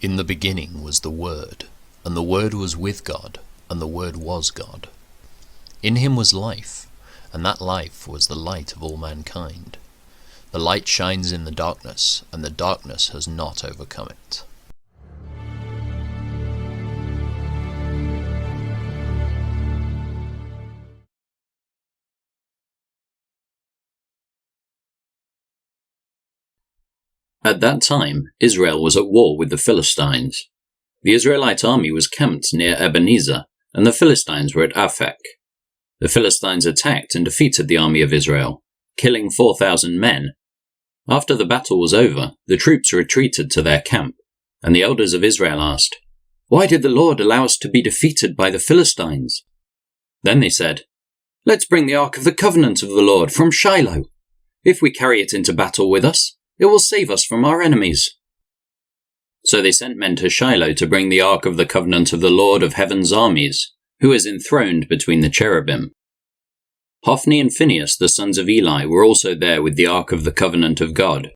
In the beginning was the Word, and the Word was with God, and the Word was God. In him was life, and that life was the light of all mankind. The light shines in the darkness, and the darkness has not overcome it. At that time, Israel was at war with the Philistines. The Israelite army was camped near Ebenezer, and the Philistines were at Aphek. The Philistines attacked and defeated the army of Israel, killing 4,000 men. After the battle was over, the troops retreated to their camp, and the elders of Israel asked, "Why did the Lord allow us to be defeated by the Philistines?" Then they said, "Let's bring the Ark of the Covenant of the Lord from Shiloh. If we carry it into battle with us, it will save us from our enemies." So they sent men to Shiloh to bring the Ark of the Covenant of the Lord of Heaven's armies, who is enthroned between the cherubim. Hophni and Phinehas, the sons of Eli, were also there with the Ark of the Covenant of God.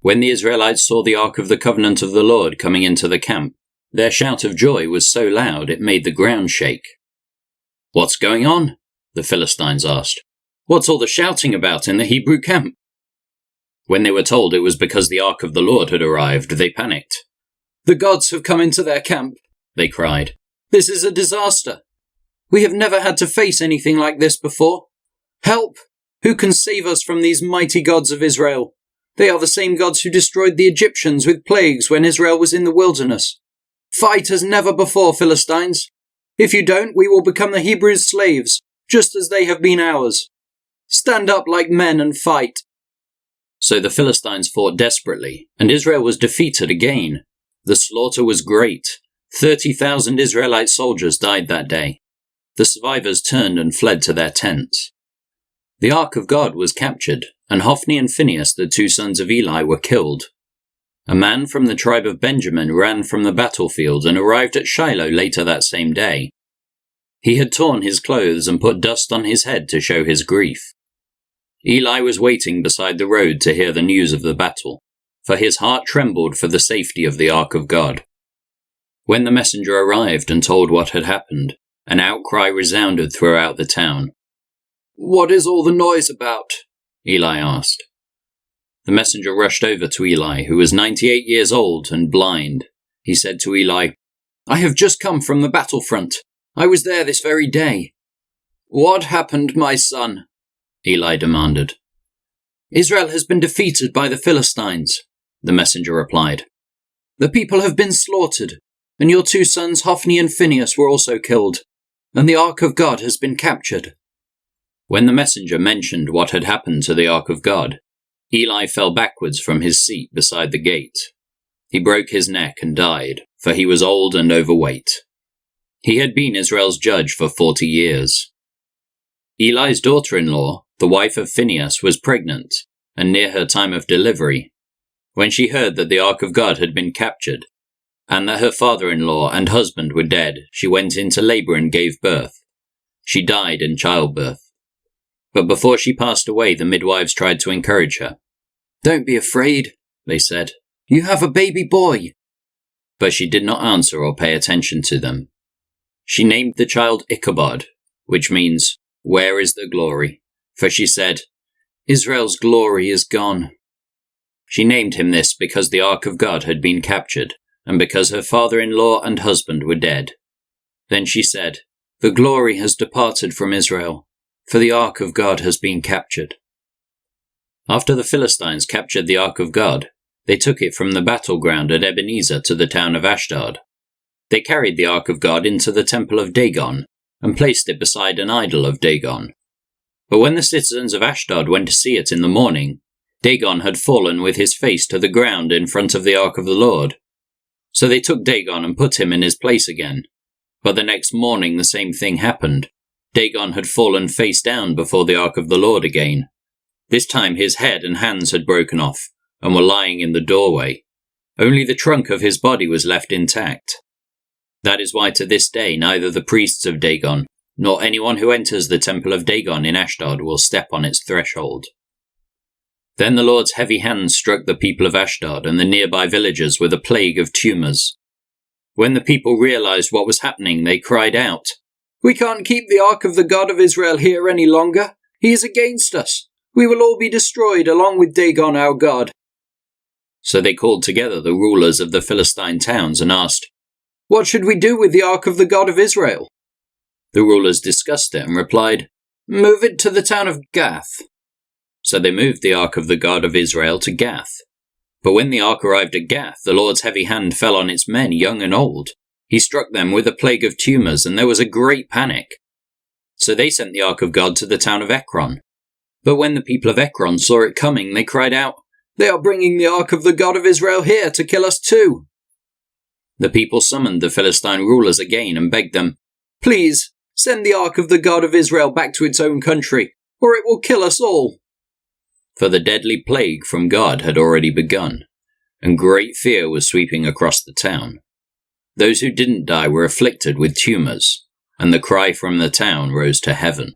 When the Israelites saw the Ark of the Covenant of the Lord coming into the camp, their shout of joy was so loud it made the ground shake. "What's going on?" the Philistines asked. "What's all the shouting about in the Hebrew camp?" When they were told it was because the Ark of the Lord had arrived, they panicked. "The gods have come into their camp," they cried. "This is a disaster. We have never had to face anything like this before. Help! Who can save us from these mighty gods of Israel? They are the same gods who destroyed the Egyptians with plagues when Israel was in the wilderness. Fight as never before, Philistines. If you don't, we will become the Hebrews' slaves, just as they have been ours. Stand up like men and fight." So the Philistines fought desperately, and Israel was defeated again. The slaughter was great. 30,000 Israelite soldiers died that day. The survivors turned and fled to their tents. The Ark of God was captured, and Hophni and Phinehas, the two sons of Eli, were killed. A man from the tribe of Benjamin ran from the battlefield and arrived at Shiloh later that same day. He had torn his clothes and put dust on his head to show his grief. Eli was waiting beside the road to hear the news of the battle, for his heart trembled for the safety of the Ark of God. When the messenger arrived and told what had happened, an outcry resounded throughout the town. "What is all the noise about?" Eli asked. The messenger rushed over to Eli, who was 98 years old and blind. He said to Eli, "I have just come from the battlefront. I was there this very day." "What happened, my son?" Eli demanded. "Israel has been defeated by the Philistines," the messenger replied. "The people have been slaughtered, and your two sons Hophni and Phinehas were also killed, and the Ark of God has been captured." When the messenger mentioned what had happened to the Ark of God, Eli fell backwards from his seat beside the gate. He broke his neck and died, for he was old and overweight. He had been Israel's judge for 40 years. Eli's daughter-in-law, the wife of Phinehas, was pregnant, and near her time of delivery. When she heard that the Ark of God had been captured, and that her father-in-law and husband were dead, she went into labor and gave birth. She died in childbirth. But before she passed away, the midwives tried to encourage her. "Don't be afraid," they said. "You have a baby boy." But she did not answer or pay attention to them. She named the child Ichabod, which means, "Where is the glory?" For she said, "Israel's glory is gone." She named him this because the Ark of God had been captured, and because her father-in-law and husband were dead. Then she said, "The glory has departed from Israel, for the Ark of God has been captured." After the Philistines captured the Ark of God, they took it from the battleground at Ebenezer to the town of Ashdod. They carried the Ark of God into the temple of Dagon, and placed it beside an idol of Dagon. But when the citizens of Ashdod went to see it in the morning, Dagon had fallen with his face to the ground in front of the Ark of the Lord. So they took Dagon and put him in his place again. But the next morning the same thing happened. Dagon had fallen face down before the Ark of the Lord again. This time his head and hands had broken off, and were lying in the doorway. Only the trunk of his body was left intact. That is why to this day neither the priests of Dagon, nor anyone who enters the temple of Dagon in Ashdod will step on its threshold. Then the Lord's heavy hand struck the people of Ashdod and the nearby villages with a plague of tumors. When the people realized what was happening, they cried out, "We can't keep the ark of the God of Israel here any longer. He is against us. We will all be destroyed along with Dagon our god." So they called together the rulers of the Philistine towns and asked, "What should we do with the ark of the God of Israel?" The rulers discussed it and replied, "Move it to the town of Gath." So they moved the ark of the God of Israel to Gath. But when the ark arrived at Gath, the Lord's heavy hand fell on its men, young and old. He struck them with a plague of tumors, and there was a great panic. So they sent the ark of God to the town of Ekron. But when the people of Ekron saw it coming, they cried out, "They are bringing the ark of the God of Israel here to kill us too." The people summoned the Philistine rulers again and begged them, "Please, send the ark of the God of Israel back to its own country, or it will kill us all." For the deadly plague from God had already begun, and great fear was sweeping across the town. Those who didn't die were afflicted with tumors, and the cry from the town rose to heaven.